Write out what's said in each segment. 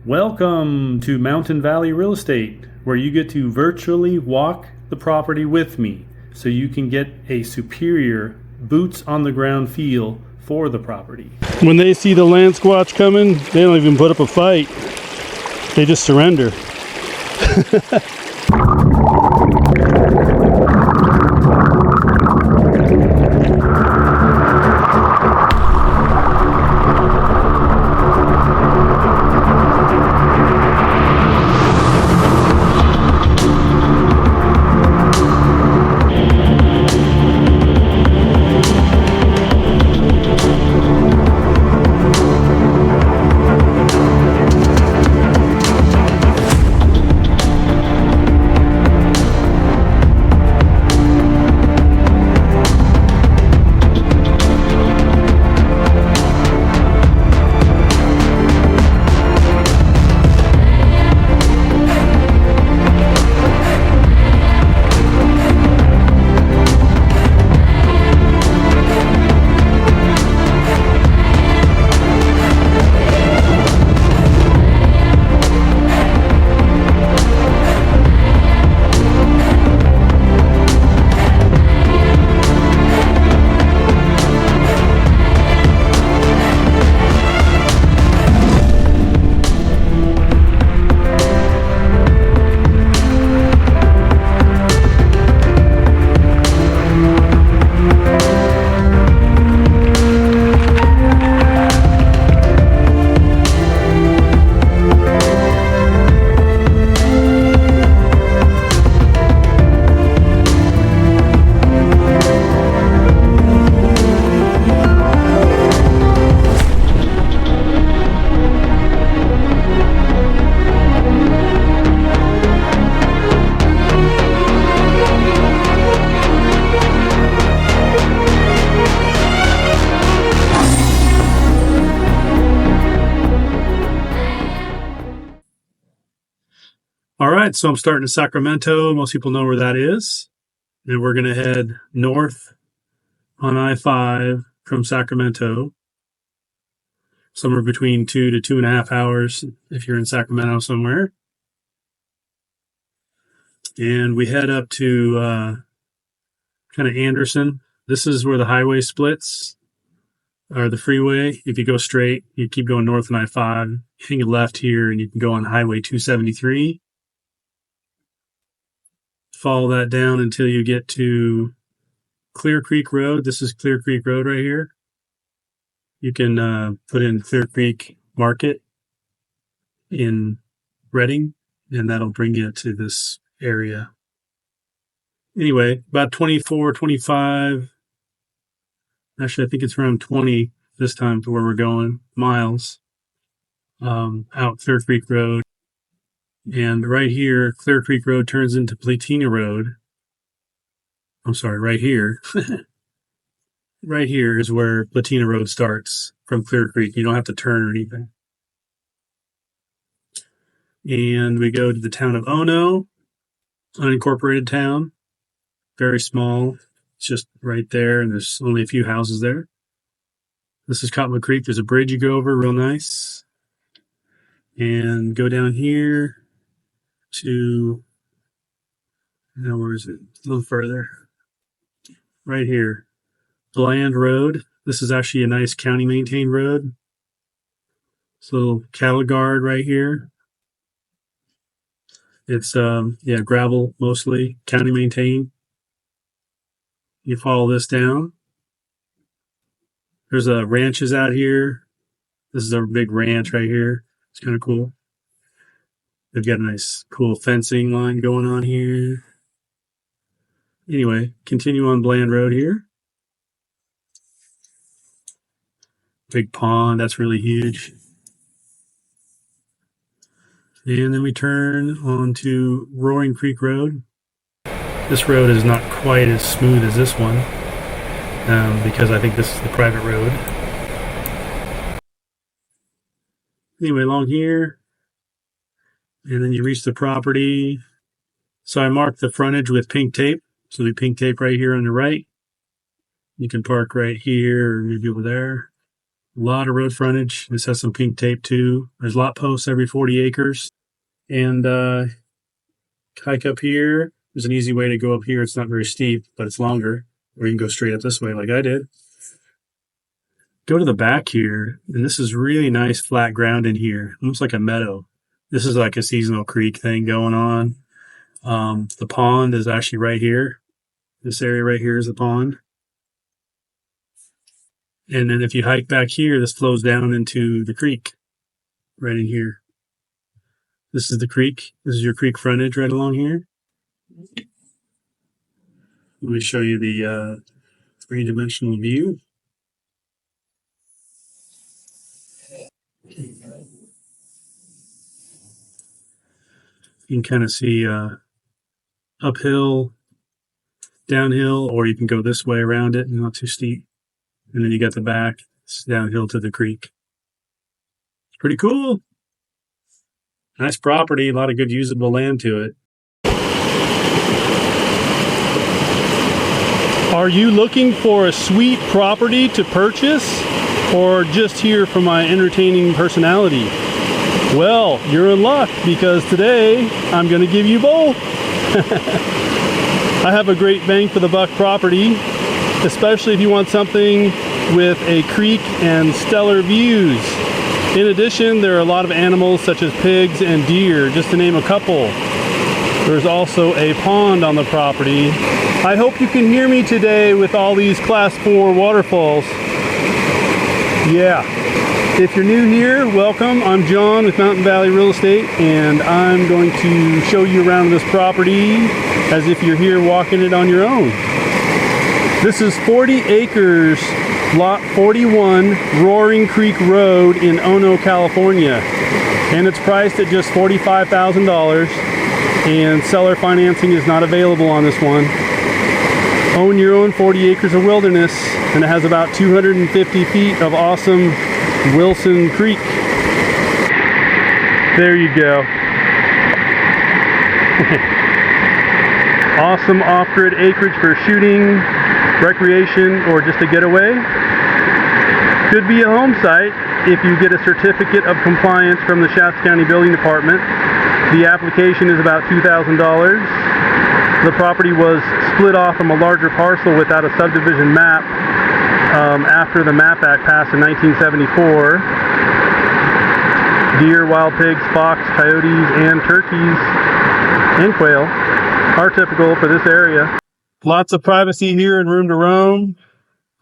Welcome to Mountain Valley Real Estate, where you get to virtually walk the property with me so you can get a superior boots on the ground feel for the property. When they see the land squatch coming, they don't even put up a fight. They just surrender. All right, so I'm starting in Sacramento. Most people know where that is. And we're going to head north on I-5 from Sacramento, somewhere between 2 to 2.5 hours if you're in Sacramento somewhere. And we head up to kind of Anderson. This is where the highway splits, or the freeway. If you go straight, you keep going north on I-5. You hang a left here, and you can go on Highway 273. Follow that down until you get to Clear Creek Road. This is Clear Creek Road right here. You can put in Clear Creek Market in Redding, and that'll bring you to this area. Anyway, about 24, 25, actually I think it's around 20 this time to where we're going, miles out Clear Creek Road. And right here, Clear Creek Road turns into Platina Road. I'm sorry, right here. Right here is where Platina Road starts from Clear Creek. You don't have to turn or anything. And we go to the town of Ono, unincorporated town. Very small. It's just right there, and there's only a few houses there. This is Cottonwood Creek. There's a bridge you go over, real nice. And go down here to, where is it? A little further. Right here. Bland Road. This is actually a nice county maintained road. It's a little cattle guard right here. It's gravel mostly, county maintained. You follow this down. There's ranches out here. This is a big ranch right here. It's kind of cool. They've got a nice, cool fencing line going on here. Anyway, continue on Bland Road here. Big pond, that's really huge. And then we turn onto Roaring Creek Road. This road is not quite as smooth as this one, because I think this is the private road. Anyway, along here, and then you reach the property. So I marked the frontage with pink tape. So the pink tape right here on the right. You can park right here or maybe over there. A lot of road frontage. This has some pink tape too. There's lot posts every 40 acres. And hike up here. There's an easy way to go up here. It's not very steep, but it's longer. Or you can go straight up this way like I did. Go to the back here, and this is really nice flat ground in here. Looks like a meadow. This is like a seasonal creek thing going on. The pond is actually right here. This area right here is the pond. And then if you hike back here, this flows down into the creek right in here. This is the creek. This is your creek frontage right along here. Let me show you the three-dimensional view. You can kind of see uphill, downhill, or you can go this way around it and not too steep. And then you got the back, it's downhill to the creek. Pretty cool. Nice property, a lot of good usable land to it. Are you looking for a sweet property to purchase, or just here for my entertaining personality? Well, you're in luck, because today I'm going to give you both. I have a great bang for the buck property, especially if you want something with a creek and stellar views. In addition, there are a lot of animals such as pigs and deer, just to name a couple. There's also a pond on the property. I hope you can hear me today with all these Class 4 waterfalls. Yeah. If you're new here, welcome. I'm John with Mountain Valley Real Estate, and I'm going to show you around this property as if you're here walking it on your own. This is 40 acres, lot 41, Roaring Creek Road in Ono, California. And it's priced at just $45,000, and seller financing is not available on this one. Own your own 40 acres of wilderness, and it has about 250 feet of awesome Wilson Creek. There you go. Awesome off-grid acreage for shooting, recreation, or just a getaway. Could be a home site if you get a certificate of compliance from the Shasta County Building Department. The application is about $2,000. The property was split off from a larger parcel without a subdivision map after the MAP Act passed in 1974. Deer, wild pigs, fox, coyotes, and turkeys and quail are typical for this area. Lots of privacy here and room to roam.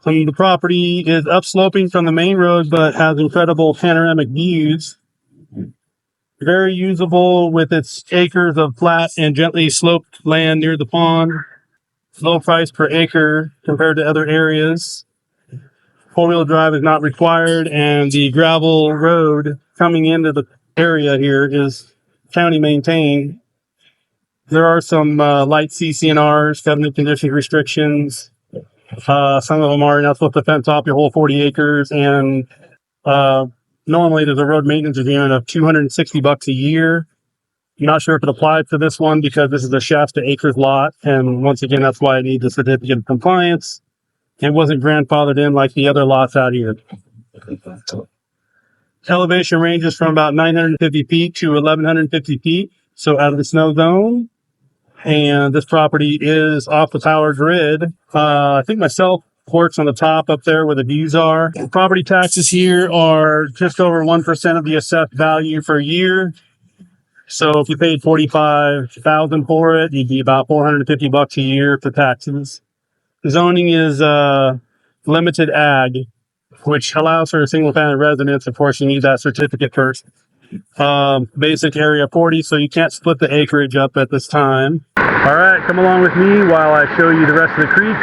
The property is upsloping from the main road, but has incredible panoramic views. Very usable with its acres of flat and gently sloped land near the pond. Low price per acre compared to other areas. Four-wheel drive is not required, and the gravel road coming into the area here is county maintained. There are some light CCRS, covenant condition restrictions. Some of them are not supposed to fence off your whole 40 acres, and normally there's a road maintenance agreement of $260 a year. I'm not sure if it applies to this one because this is a Shasta Acres lot, and once again, that's why I need the certificate of compliance. It wasn't grandfathered in like the other lots out here. Elevation ranges from about 950 feet to 1,150 feet, so out of the snow zone. And this property is off the power grid. I think my cell port's on the top up there where the views are. Property taxes here are just over 1% of the assessed value per year. So if you paid $45,000 for it, you'd be about $450 a year for taxes. The zoning is limited ag, which allows for a single-family residence. Of course, you need that certificate first. Basic area 40, so you can't split the acreage up at this time. All right, come along with me while I show you the rest of the creek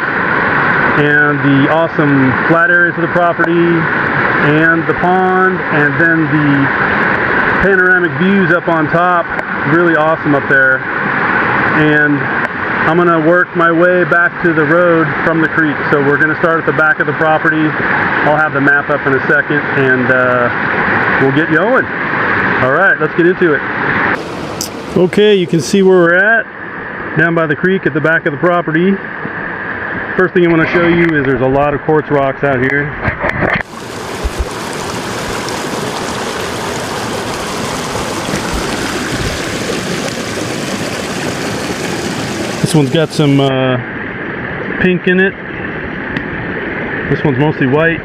and the awesome flat areas of the property and the pond, and then the panoramic views up on top. Really awesome up there. And I'm going to work my way back to the road from the creek. So we're going to start at the back of the property. I'll have the map up in a second, and we'll get going. All right, let's get into it. Okay, you can see where we're at, down by the creek at the back of the property. First thing I want to show you is there's a lot of quartz rocks out here. one's got some pink in it. This one's mostly white.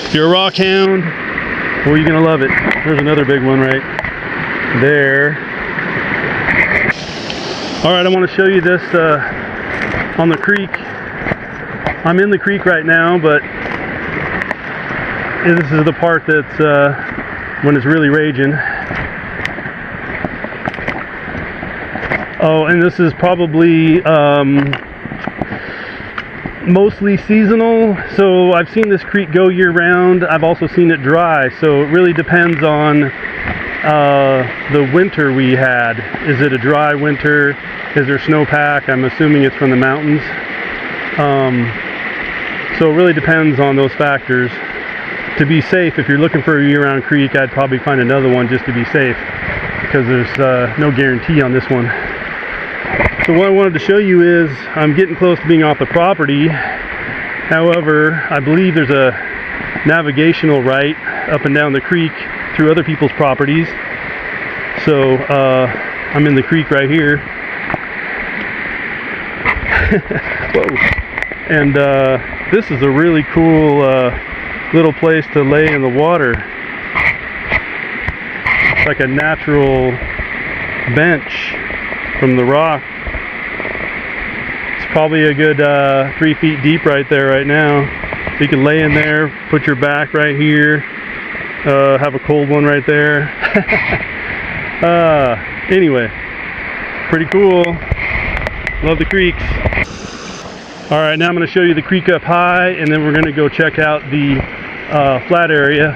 If you're a rock hound, well, you're gonna love it. There's another big one right there. All right, I want to show you this on the creek. I'm in the creek right now, but this is the part that's when it's really raging. Oh, and this is probably mostly seasonal. So I've seen this creek go year round. I've also seen it dry. So it really depends on the winter we had. Is it a dry winter? Is there snowpack? I'm assuming it's from the mountains. So it really depends on those factors. To be safe, if you're looking for a year-round creek, I'd probably find another one just to be safe, because there's no guarantee on this one. So what I wanted to show you is I'm getting close to being off the property. However, I believe there's a navigational right up and down the creek through other people's properties. So I'm in the creek right here. Whoa. And this is a really cool little place to lay in the water. It's like a natural bench from the rock. It's probably a good 3 feet deep right there right now. So you can lay in there, put your back right here, have a cold one right there. Anyway, pretty cool. Love the creeks. All right, now I'm going to show you the creek up high, and then we're going to go check out the flat area.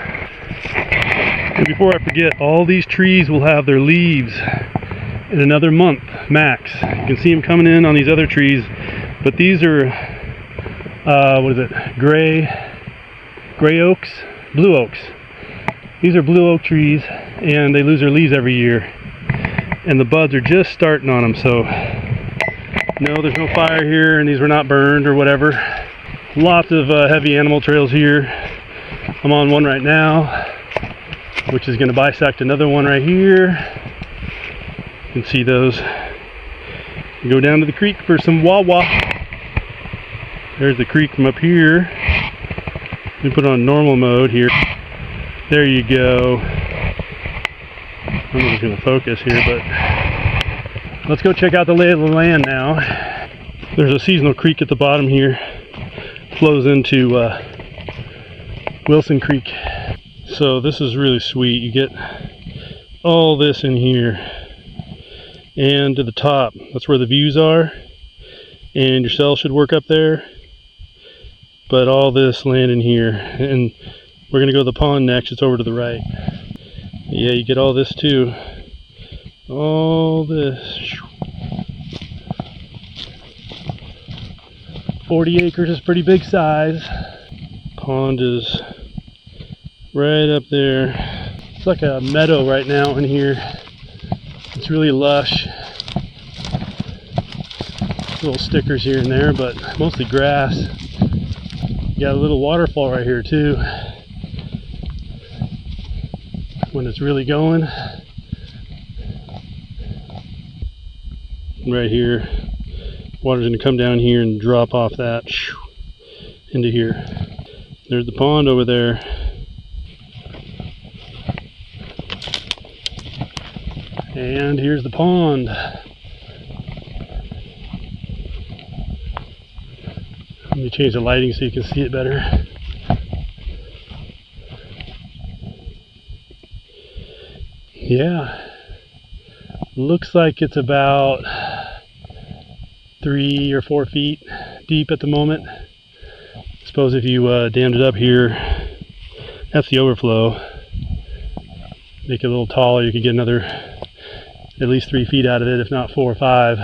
And before I forget, all these trees will have their leaves in another month max. You can see them coming in on these other trees, but these are what is it, gray oaks, blue oaks. These are blue oak trees, and they lose their leaves every year, and the buds are just starting on them. So no, there's no fire here, and these were not burned or whatever. Lots of heavy animal trails here. I'm on one right now, which is going to bisect another one right here. You can see those. You go down to the creek for some wawa. There's the creek from up here. Let me put it on normal mode here. There you go. I'm not just going to focus here, but let's go check out the lay of the land now. There's a seasonal creek at the bottom here. Flows into Wilson Creek. So this is really sweet. You get all this in here. And to the top, that's where the views are. And your cell should work up there. But all this land in here. And we're going to go to the pond next. It's over to the right. Yeah, you get all this too. All this. 40 acres is pretty big size. Pond is right up there. It's like a meadow right now in here. It's really lush. Little stickers here and there, but mostly grass. You got a little waterfall right here too. When it's really going. Right here. Water's going to come down here and drop off that into here. There's the pond over there. And here's the pond. Let me change the lighting so you can see it better. Yeah. Looks like it's about 3 or 4 feet deep at the moment. I suppose if you dammed it up here, that's the overflow. Make it a little taller, you could get another at least 3 feet out of it, if not 4 or 5,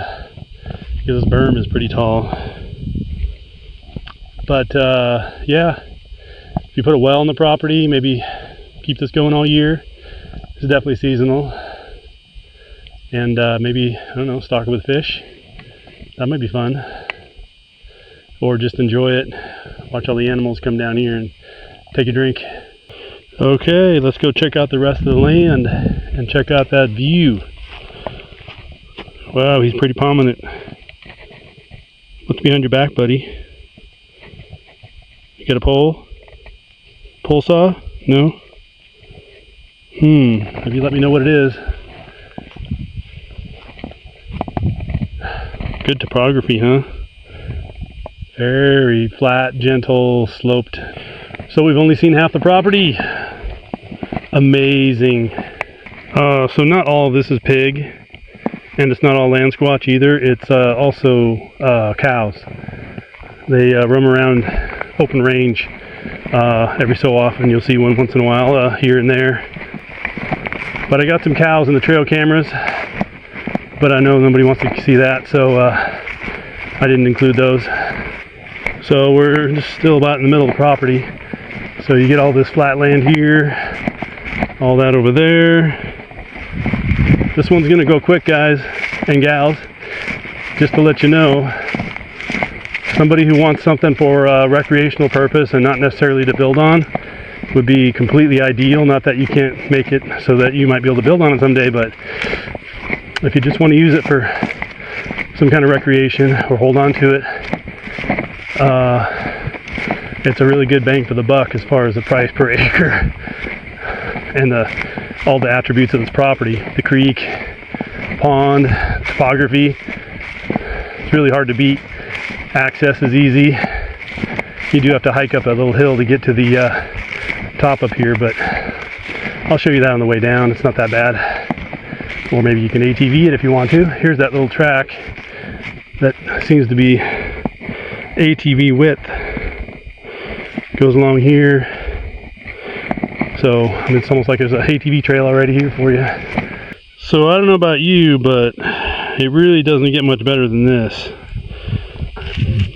because this berm is pretty tall. But yeah, if you put a well on the property, maybe keep this going all year. It's definitely seasonal. And maybe, I don't know, stock it with fish. That might be fun. Or just enjoy it. Watch all the animals come down here and take a drink. Okay, let's go check out the rest of the land and check out that view. Wow, he's pretty prominent. What's behind your back, buddy? You got a pole? Pole saw? No? Maybe let me know what it is. Good topography, huh? Very flat, gentle, sloped. So we've only seen half the property. Amazing. So not all of this is pig, and it's not all land squatch either. It's also cows. They roam around open range every so often. You'll see one once in a while here and there. But I got some cows in the trail cameras, but I know nobody wants to see that, so I didn't include those. So we're just still about in the middle of the property. So you get all this flat land here, all that over there. This one's gonna go quick, guys and gals. Just to let you know, somebody who wants something for recreational purpose and not necessarily to build on would be completely ideal. Not that you can't make it so that you might be able to build on it someday, but if you just want to use it for some kind of recreation or hold on to it, it's a really good bang for the buck as far as the price per acre and all the attributes of this property. The creek, pond, topography. It's really hard to beat. Access is easy. You do have to hike up a little hill to get to the top up here, but I'll show you that on the way down. It's not that bad. Or maybe you can ATV it if you want to. Here's that little track that seems to be ATV width. Goes along here. So it's almost like there's a ATV trail already here for you. So I don't know about you, but it really doesn't get much better than this.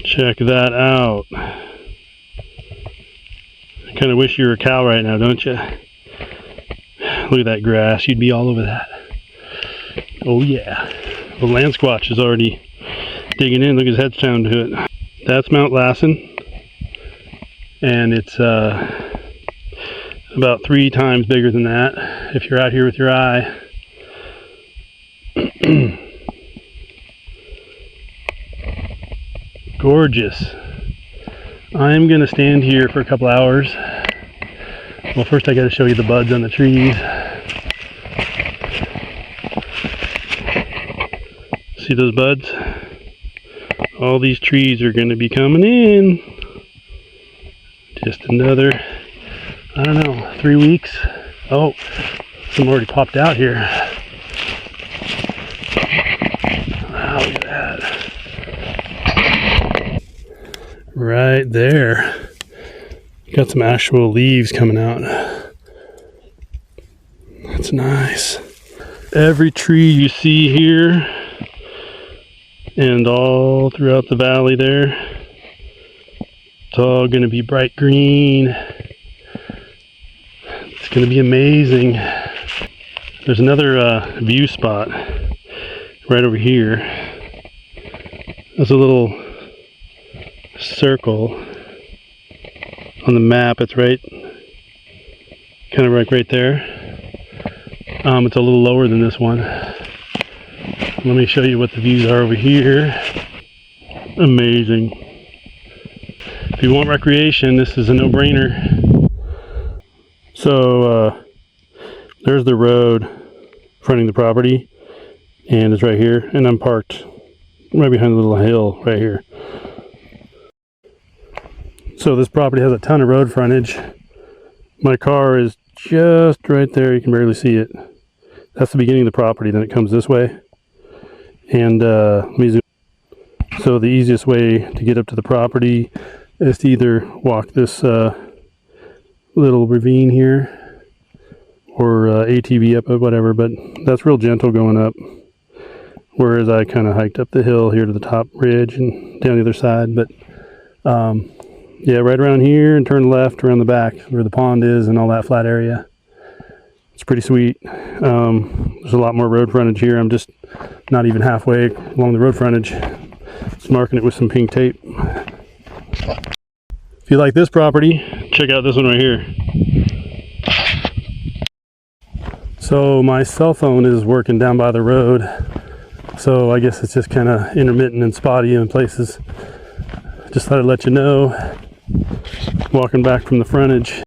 Check that out. I kind of wish you were a cow right now, don't you? Look at that grass. You'd be all over that. Oh yeah. The land squatch is already digging in. Look, his head's down to it. That's Mount Lassen. And it's about 3 times bigger than that if you're out here with your eye. Gorgeous. I'm gonna stand here for a couple hours. Well, first I gotta show you the buds on the trees. See those buds? All these trees are gonna be coming in. Just another, I don't know, 3 weeks. Oh, some already popped out here. Wow, look at that. Right there. Got some actual leaves coming out. That's nice. Every tree you see here and all throughout the valley there, it's all going to be bright green. It's going to be amazing. There's another view spot right over here. There's a little circle on the map. It's right, kind of right there. It's a little lower than this one. Let me show you what the views are over here. Amazing. If you want recreation, this is a no-brainer. So there's the road fronting the property, and it's right here, and I'm parked right behind the little hill right here. So this property has a ton of road frontage. My car is just right there. You can barely see it. That's the beginning of the property. Then it comes this way. And let me zoom. So the easiest way to get up to the property is to either walk this little ravine here or ATV up or whatever, but that's real gentle going up. Whereas I kind of hiked up the hill here to the top ridge and down the other side. But yeah, right around here and turn left around the back where the pond is and all that flat area. It's pretty sweet. There's a lot more road frontage here. I'm just not even halfway along the road frontage. Just marking it with some pink tape. If you like this property, check out this one right here. So my cell phone is working down by the road. So I guess it's just kind of intermittent and spotty in places. Just thought I'd let you know. Walking back from the frontage.